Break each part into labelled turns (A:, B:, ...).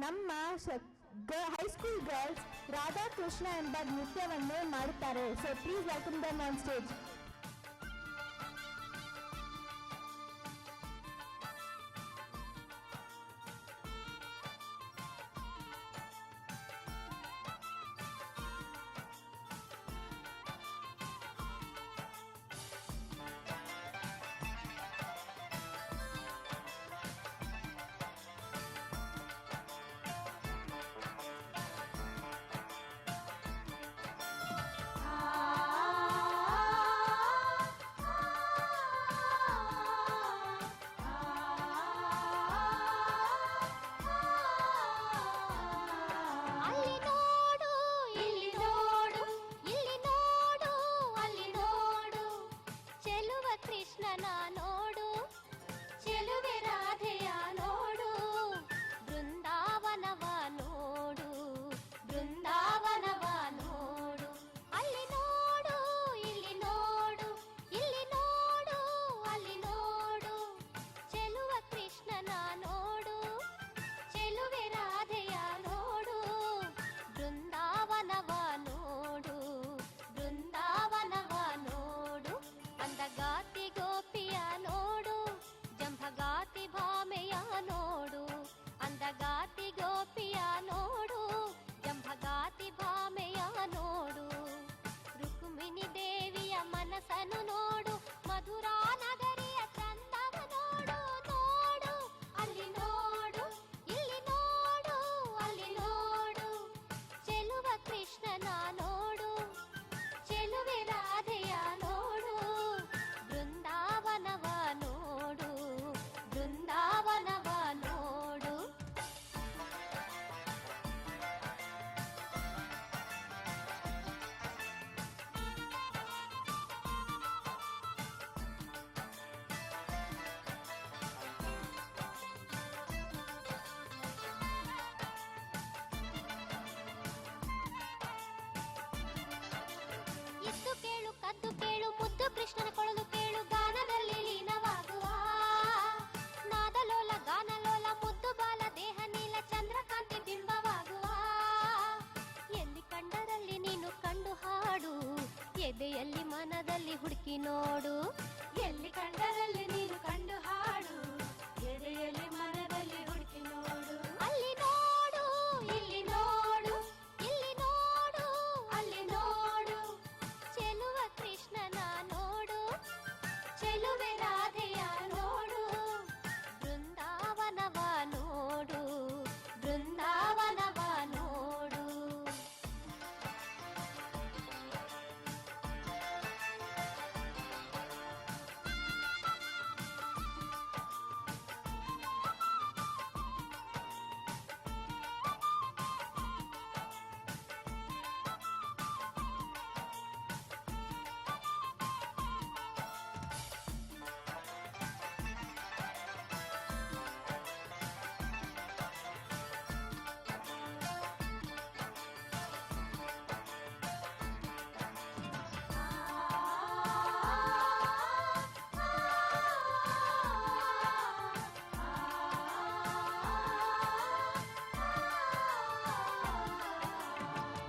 A: ನಮ್ಮ high school girls Radha Krishna ಎಂಬ ನೃತ್ಯವನ್ನು ಮಾಡುತ್ತಾರೆ. So please welcome them on stage.
B: ಜಂಭಗಾತಿ ಗೋಪಿಯ ನೋಡು, ಜಂಭಗಾತಿ ಭಾಮೆಯ ನೋಡು, ರುಕ್ಮಿಣಿ ದೇವಿಯ ಮನಸ್ಸನ್ನು ನೋಡು, ಮಧುರಾ ನಗರಿಯ ಚಂದವ ನೋಡು. ನೋಡು ಅಲ್ಲಿ ನೋಡು, ಇಲ್ಲಿ ನೋಡು, ಅಲ್ಲಿ ನೋಡು, ಚೆಲುವ ಕೃಷ್ಣನ ನೋಡು, ಚೆಲುವೆ ರಾಧೆಯ ನೋಡು, ಬೃಂದಾವನವ ನೋಡು, ಬೃಂದಾವನವ ನೋಡು. ಇದ್ದು ಕೇಳು, ಕದ್ದು ಕೇಳು, ಮುದ್ದು ಕೃಷ್ಣನ ಕೊಳಲು ಕೇಳು, ಗಾನದಲ್ಲಿ ಲೀನವಾಗುವ ನಾದಲೋಲ, ಗಾನಲೋಲ, ಮುದ್ದು ಬಾಲ, ದೇಹ ನೀಲ, ಚಂದ್ರಕಾಂತಿ ಬಿಂಬವಾಗುವ. ಎಲ್ಲಿ ಕಂಡರಲ್ಲಿ ನೀನು ಕಂಡು ಹಾಡು, ಎದೆಯಲ್ಲಿ ಮನದಲ್ಲಿ ಹುಡುಕಿ ನೋಡು. ಎಲ್ಲಿ ಕಂಡರಲ್ಲಿ ನೀನು ಕಂಡು ಹಾಡು, ಎದೆಯಲ್ಲಿ ಮನದಲ್ಲಿ ಹುಡುಕಿ ನೋಡು. ಅಲ್ಲಿ ನೋಡು, ಇಲ್ಲಿ ನೋಡು, ಇಲ್ಲಿ ನೋಡು, ಅಲ್ಲಿ ನೋಡು, ಚೆಲುವ ಕೃಷ್ಣನ ನೋಡು, ಚೆಲುವೆ ರಾಧೆಯ ನೋಡು, ಬೃಂದಾವನವ ನೋಡು, ಬೃಂದಾವನವ ನೋಡು.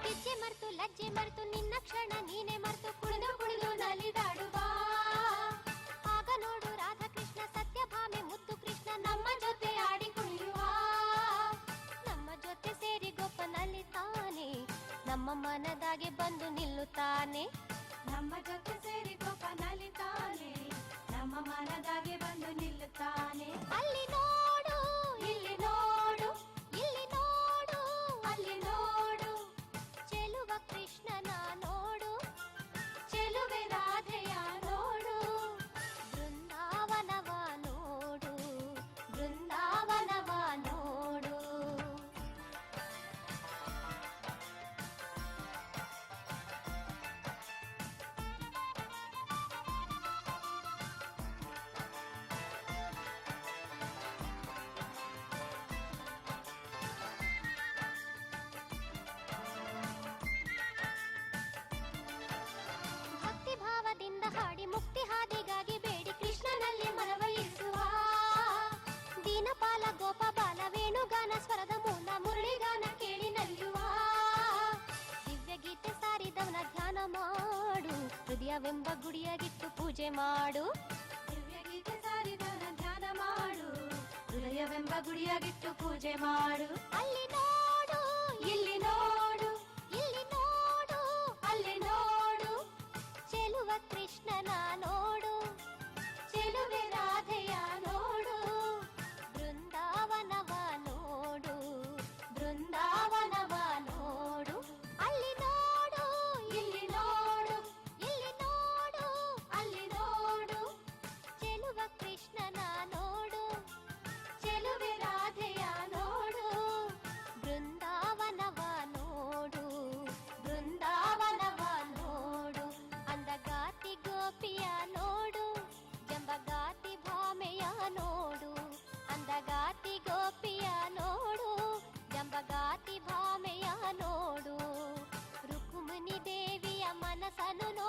B: ಗೆಜ್ಜೆ ಮರೆತು ಲಜ್ಜೆ ಮರೆತು ನಿನ್ನ ಕ್ಷಣ ನೀನೆ ಮರೆತು ಕುಣಿದು ಕುಣಿದು ನಲಿದಾಡುವ. ಆಗ ನೋಡು ರಾಧಾಕೃಷ್ಣ ಸತ್ಯಭಾಮೆ ಮುದ್ದು ಕೃಷ್ಣ ನಮ್ಮ ಜೊತೆ ಆಡಿ ಕುಣಿಯುವ. ನಮ್ಮ ಜೊತೆ ಸೇರಿ ಗೋಪನಲ್ಲಿತಾನೆ, ನಮ್ಮ ಮನದಾಗೆ ಬಂದು ನಿಲ್ಲುತ್ತಾನೆ. ನಮ್ಮ ಜೊತೆ ಸೇರಿ ಗೋಪನಲ್ಲಿತಾನೆ, ನಮ್ಮ ಮನದಾಗೆ ಬಂದು ನಿಲ್ಲುತ್ತಾನೆ. ಅಲ್ಲಿ ನೋಡು, ಇಲ್ಲಿ ನೋಡು, ಇಲ್ಲಿ ನೋಡು, ಅಲ್ಲಿ ನೋಡು, ಚೆಲುವ ಕೃಷ್ಣನ ನೋಡು, ಚೆಲುವೆ ರಾಧೆಯ ನೋಡು, ಬೃಂದಾವನವ ನೋಡು, ಬೃಂದಾವನವ ನೋಡು. ಹೃದಯವೆಂಬ ಗುಡಿಯಾಗಿಟ್ಟು ಪೂಜೆ ಮಾಡು.
C: ದಿವ್ಯ ಗೀತೆ ಸಾರಿದವನ ಧ್ಯಾನ ಮಾಡು, ಹೃದಯವೆಂಬ ಗುಡಿಯಾಗಿಟ್ಟು ಪೂಜೆ ಮಾಡು.
B: ಅಲ್ಲಿ ನೋಡು,
C: ಇಲ್ಲಿ ನೋಡು,
B: ಇಲ್ಲಿ ನೋಡು,
C: ಅಲ್ಲಿ ನೋಡು,
B: ಚೆಲುವ ಕೃಷ್ಣನ ನೋಡು,
C: ಚೆಲುವೆ ರಾಧೆಯ ನೋಡು,
B: ಬೃಂದಾವನವ ನೋಡು,
C: ಬೃಂದಾವನವ ನೋಡು.
B: ಅಲ್ಲಿ ನೋಡು,
C: ಇಲ್ಲಿ ನೋಡು,
B: ಇಲ್ಲಿ ನೋಡು,
C: ಅಲ್ಲಿ ನೋಡು,
B: ಚೆಲುವ ಕೃಷ್ಣನ ನೋಡು,
C: ಚೆಲುವೆ ರಾಧೆಯ ನೋಡು,
B: ಬೃಂದಾವನವ ನೋಡು,
C: ಬೃಂದಾವನವ ನೋಡು.
B: ಅಂದಗಾತಿ ಗೋಪಿಯ ನೋಡು, ಜಂಬಗಾತಿ ಭಾಮೆಯ ನೋಡು, ಅಂದಗಾತಿ ಗೋಪಿಯ ನೋಡು, ಜಂಬಗಾತಿ ಭಾಮೆಯ ನೋಡು, ರುಕ್ಮಿಣಿ ದೇವಿಯ ಮನಸ್ಸನ್ನು